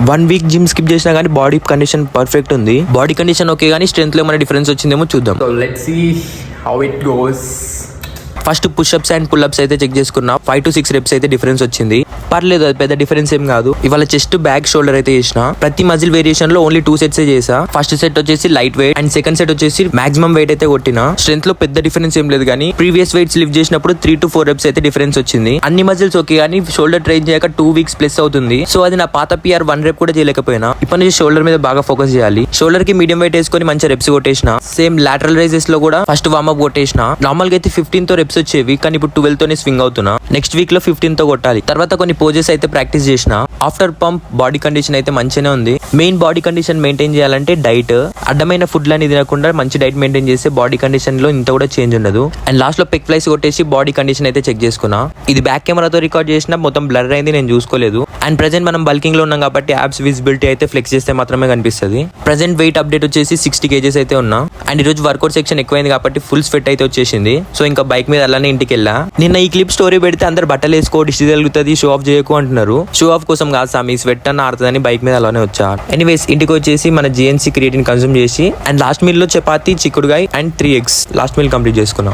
1 week gym skip చేసినా కానీ body condition perfect ఉంది. బాడీ కండిషన్ ఓకే కానీ స్ట్రెంత్ లో ఏమైనా డిఫరెన్స్ వచ్చిందేమో చూద్దాం. So let's see how it goes. First push-ups and pull-ups అయితే చెక్ చేసుకున్నా. 5 to 6 reps అయితే డిఫరెన్స్ వచ్చింది. పర్లేదు, అది పెద్ద డిఫరెన్స్ ఏం కాదు. ఇవాళ చెస్ట్, బ్యాక్, షోల్డర్ అయితే చేసిన. ప్రతి మజిల్ వేరియేషన్ లో ఓన్లీ 2 sets చేసా. ఫస్ట్ సెట్ వచ్చేసి light weight and second set వచ్చేసి మాక్సిమం వెయిట్ అయితే కొట్టిన. స్ట్రెంత్ లో పెద్ద డిఫరెన్స్ ఏం లేదు కానీ ప్రీవియస్ వెయిట్స్ లిఫ్ట్ చేసినప్పుడు 3 to 4 reps అయితే డిఫరెన్స్ వచ్చింది. అన్ని మజిల్స్ ఓకే కానీ షోల్డర్ ట్రైన్ చేయక 2 weeks ప్లస్ అవుతుంది. సో అది నా పాత PR 1 rep కూడా చేయలేకపోయినా. ఇప్పటి నుంచి షోల్డర్ మీద బాగా ఫోకస్ చేయాలి. షోల్డర్ కి మీడియం వెయిట్ వేసుకొని మంచి రెప్స్ కొట్టేసిన. సేమ్ లాటరల్ రైజెస్ లో కూడా ఫస్ట్ వార్మప్ కొట్టేసిన. నార్మల్ గా అయితే 15 తో రెప్స్ వచ్చేవి కానీ ఇప్పుడు 12 తోనే స్వింగ్ అవుతున్నా. నెక్స్ట్ వీక్ లో 15 తో కొట్టాలి. తర్వాత కొన్ని పోజెస్ అయితే ప్రాక్టీస్ చేసిన. ఆఫ్టర్ పంప్ బాడీ కండిషన్ అయితే మంచిగానే ఉంది. మెయిన్ బాడీ కండిషన్ మెయింటైన్ చేయాలంటే డైట్, అడ్డమైన ఫుడ్ లని తినకుండా మంచి డైట్ మెయింటైన్ చేస్తే బాడీ కండిషన్ లో ఇంత కూడా చేంజ్ ఉండదు. అండ్ లాస్ట్ లో పెక్ ఫ్లైస్ కొట్టేసి బాడీ కండిషన్ అయితే చెక్ చేసుకున్నా. ఇది బ్యాక్ కెమెరాతో రికార్డ్ చేసిన, మొత్తం బ్లర్ అయింది, నేను చూసుకోలేదు. అండ్ ప్రెసెంట్ మనం బల్కింగ్ లో ఉన్నాం కాబట్టి యాబ్స్ విజిబిలిటీ అయితే ఫ్లెక్స్ చేస్తే మాత్రమే కనిపిస్తుంది. ప్రెసెంట్ వెయిట్ అప్డేట్ వచ్చేసి 60 kgs అయితే ఉన్నా. అండ్ ఈ రోజు వర్కౌట్ సెక్షన్ ఎక్కువైంది కాబట్టి ఫుల్ స్వెట్ అయితే వచ్చేసింది. సో ఇంకా బైక్ మీద అలానే ఇంటికి వెళ్ళా. నిన్న ఈ క్లిప్ స్టోరీ పెడితే అందరు బట్టలు వేసుకో, డిష్ తగులుతుంది, షో ఆఫ్ చేయకు అంటున్నారు. షో ఆఫ్ కోసం కాదు సామి, స్వెట్ అన్న ఆడుతుందని బైక్ మీద అలానే వచ్చా. ఎనీవేస్ ఇంటికి వచ్చేసి మన GNC క్రియేటిన్ కన్స్యూమ్ చేసి అండ్ లాస్ట్ మీల్ లో చపాతీ, చిక్కుడుగాయ and 3 eggs last meal complete చేసుకున్నాం.